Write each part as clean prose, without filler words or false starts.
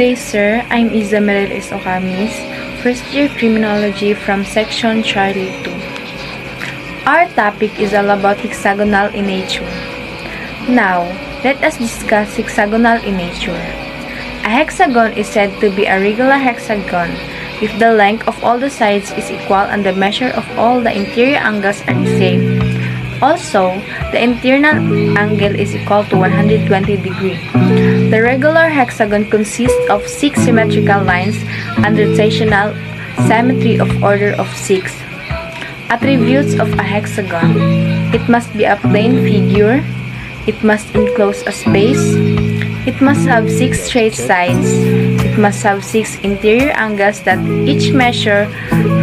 day, sir. I'm Isabel Okamis, first year criminology from section Charlie 2. Our topic is all about hexagonal in nature. Now, let us discuss hexagonal in nature. A hexagon is said to be a regular hexagon if the length of all the sides is equal and the measure of all the interior angles are the same. Also, the internal angle is equal to 120 degrees. The regular hexagon consists of 6 symmetrical lines and rotational symmetry of order of 6. Attributes of a hexagon. It must be a plane figure. It must enclose a space. It must have 6 straight sides. It must have 6 interior angles that each measure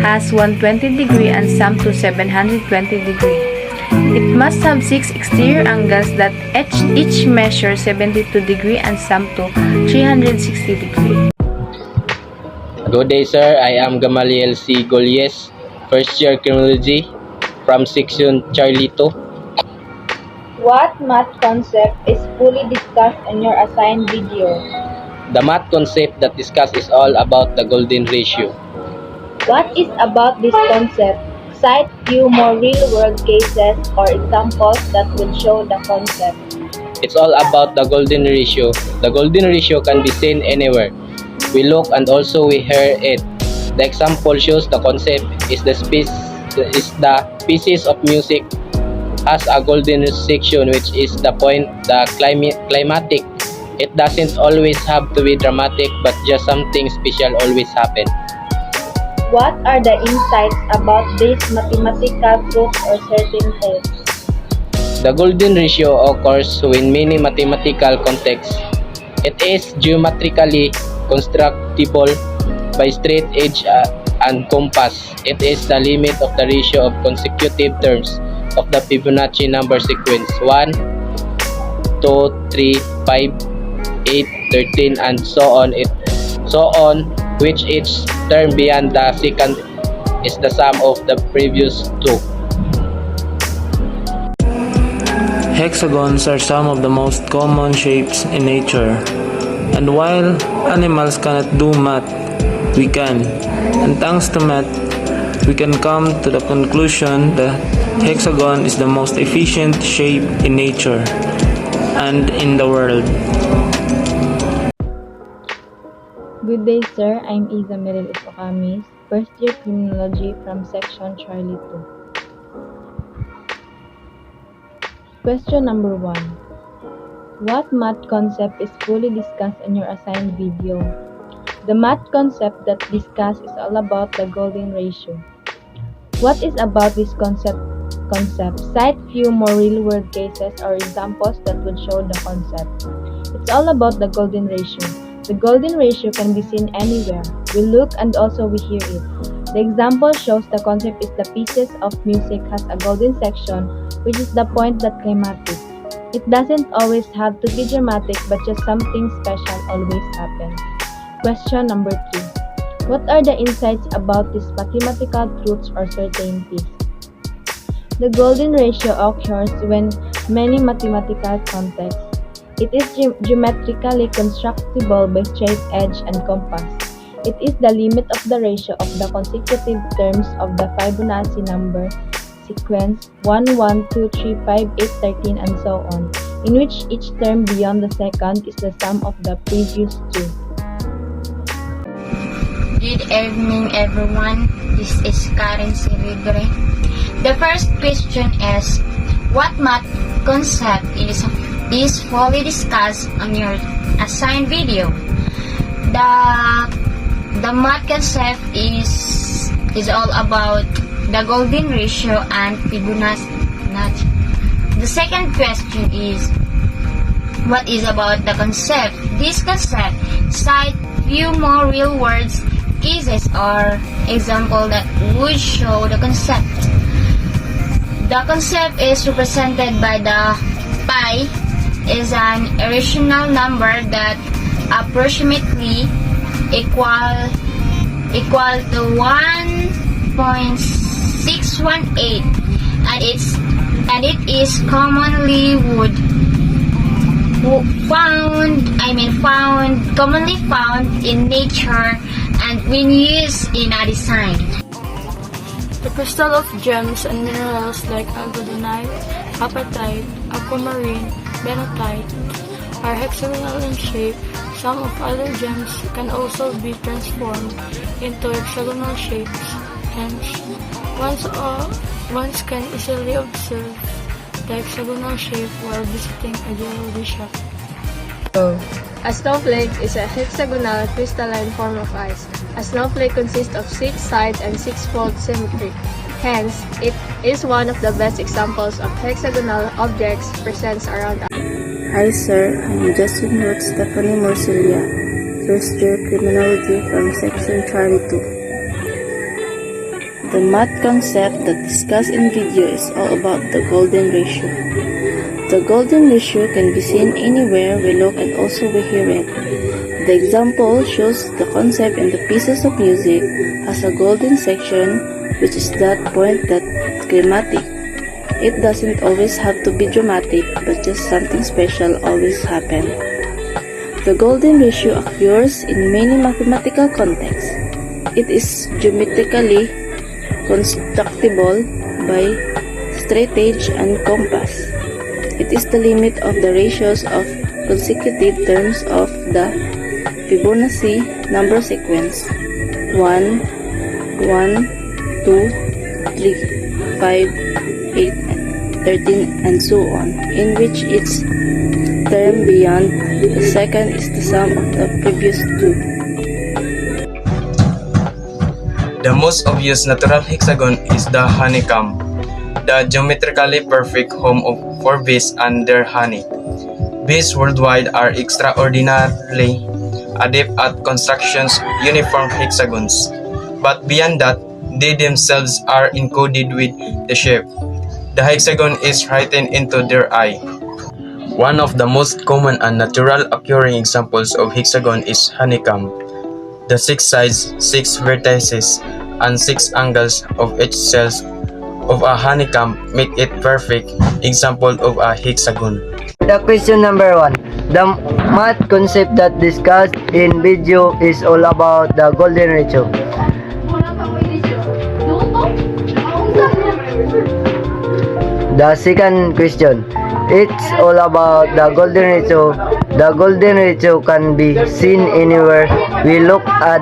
has 120 degree and some to 720 degree. It must have 6 exterior angles that each measure 72 degree and some to 360 degree. Good day, sir. I am Gamaliel C. Golies, first year criminology from section Charlie 2. What math concept is fully discussed in your assigned video? The math concept that discussed is all about the golden ratio. What is about this concept? Cite few more real-world cases or examples that will show the concept. It's all about the golden ratio. The golden ratio can be seen anywhere. We look and also we hear it. The example shows the concept is the pieces of music has a golden section, which is the point, the climatic. It doesn't always have to be dramatic, but just something special always happens. What are the insights about these mathematical truths or certainties? The golden ratio occurs in many mathematical contexts. It is geometrically constructible by straight edge and compass. It is the limit of the ratio of consecutive terms of the Fibonacci number sequence 1, 2, 3, 5, 8, 13, and so on, which each term beyond the second is the sum of the previous two. Hexagons are some of the most common shapes in nature, and while animals cannot do math, we can. And thanks to math, we can come to the conclusion that hexagon is the most efficient shape in nature and in the world. Good day, sir. I'm Isabel Okamis, first year criminology from section Charlie 2. Question number 1. What math concept is fully discussed in your assigned video? The math concept that discussed is all about the golden ratio. What is about this concept? Cite few more real-world cases or examples that would show the concept. It's all about the golden ratio. The golden ratio can be seen anywhere. We look and also we hear it. The example shows the concept is the pieces of music has a golden section, which is the point that climatic. It doesn't always have to be dramatic, but just something special always happens. Question number 3. What are the insights about these mathematical truths or certainties? The golden ratio occurs when many mathematical contexts. It is geometrically constructible by straight edge and compass. It is the limit of the ratio of the consecutive terms of the Fibonacci number sequence 1, 1, 2, 3, 5, 8, 13, and so on, in which each term beyond the second is the sum of the previous two. Good evening, everyone. This is Karen Silibre. The first question is, what math concept is fully discussed on your assigned video? The math concept is all about the golden ratio and Fibonacci. The second question is, what is about the concept? This concept cite few more real words cases or example that would show the concept. The concept is represented by the pi is an irrational number that approximately equal to 1.618, and it is commonly commonly found in nature and when used in a design. The crystal of gems and minerals like algodonite, apatite, aquamarine, benotite are hexagonal in shape. Some of other gems can also be transformed into hexagonal shapes. Hence, ones can easily observe the hexagonal shape while visiting a jewelry shop. A snowflake is a hexagonal crystalline form of ice. A snowflake consists of 6 sides and 6-fold symmetry. Hence, it is one of the best examples of hexagonal objects present around us. Hi sir, I'm Justin Roth Stephanie Morcilia, first year criminology from section Charlie 2. The math concept that discussed in video is all about the golden ratio. The golden ratio can be seen anywhere we look and also we hear it. The example shows the concept in the pieces of music as a golden section, which is that point that's climatic. It doesn't always have to be dramatic, but just something special always happens. The golden ratio occurs in many mathematical contexts. It is geometrically constructible by straightedge and compass. It is the limit of the ratios of consecutive terms of the Fibonacci number sequence 1, 1, 2, 3, 5, 8, 13, and so on, in which each term beyond the second is the sum of the previous two. The most obvious natural hexagon is the honeycomb, the geometrically perfect home for bees and their honey. Bees worldwide are extraordinarily adept at constructions uniform hexagons, but beyond that, they themselves are encoded with the shape. The hexagon is written into their eye. One of the most common and natural occurring examples of hexagon is honeycomb. The 6 sides, 6 vertices, and 6 angles of each cells of a honeycomb make it perfect example of a hexagon. The question number 1. The math concept that discussed in video is all about the golden ratio. The second question. It's all about the golden ratio. The golden ratio can be seen anywhere we look at.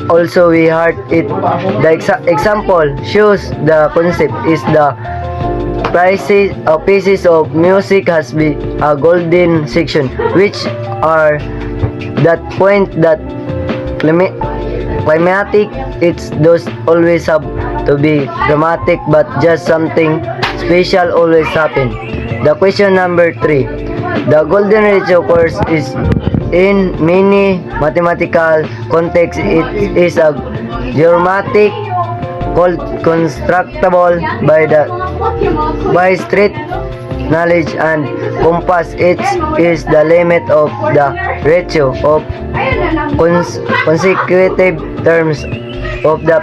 Also, we heard it. The example shows the concept is the pieces of music has be a golden section, which are that point that climatic. It's does always have to be dramatic, but just something special always happen. The question number 3. The golden ratio course is in many mathematical contexts. It is a geometric constructible by straight knowledge and compass. It is the limit of the ratio of consecutive terms of the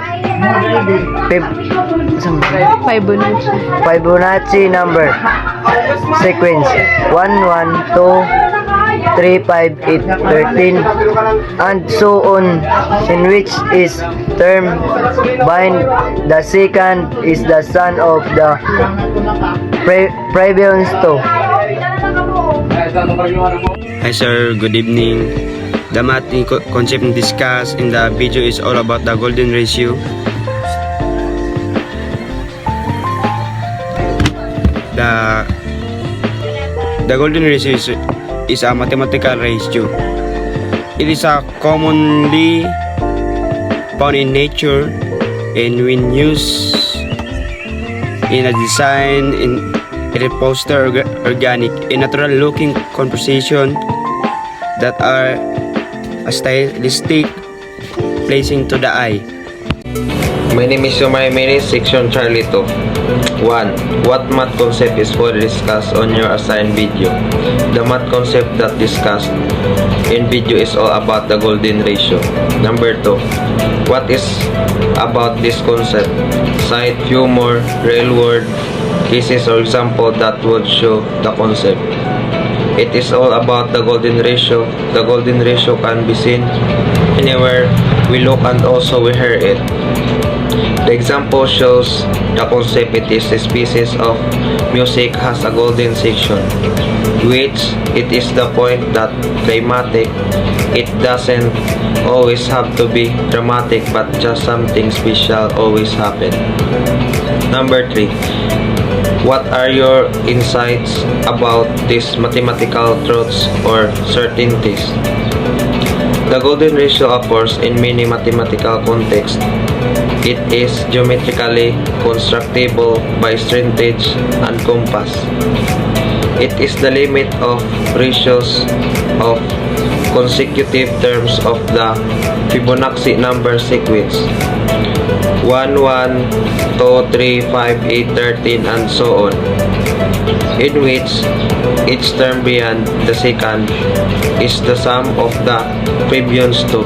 Fibonacci number sequence 1, 1, 2, 3, 5, 8, 13, and so on, in which is term bind. The second is the son of the previous two. Hi sir, good evening. The math concept discussed in the video is all about the golden ratio. The golden ratio is a mathematical ratio. It is a commonly found in nature and when used in a design it fosters organic and natural looking composition that are a stylistic pleasing to the eye. My name is Sumay Mini, section Charlie 2. 1. What math concept is fully discussed on your assigned video? The math concept that discussed in video is all about the golden ratio. Number 2. What is about this concept? Cite few more real world cases or example that would show the concept. It is all about the golden ratio. The golden ratio can be seen anywhere we look and also we hear it. The example shows the concept. It is a species of music has a golden section, which it is the point that climatic, it doesn't always have to be dramatic, but just something special always happen. Number 3. What are your insights about these mathematical truths or certainties? The golden ratio occurs in many mathematical contexts. It is geometrically constructible by straightedge and compass. It is the limit of ratios of consecutive terms of the Fibonacci number sequence 1, 1, 2, 3, 5, 8, 13, and so on, in which each term beyond the second is the sum of the previous two.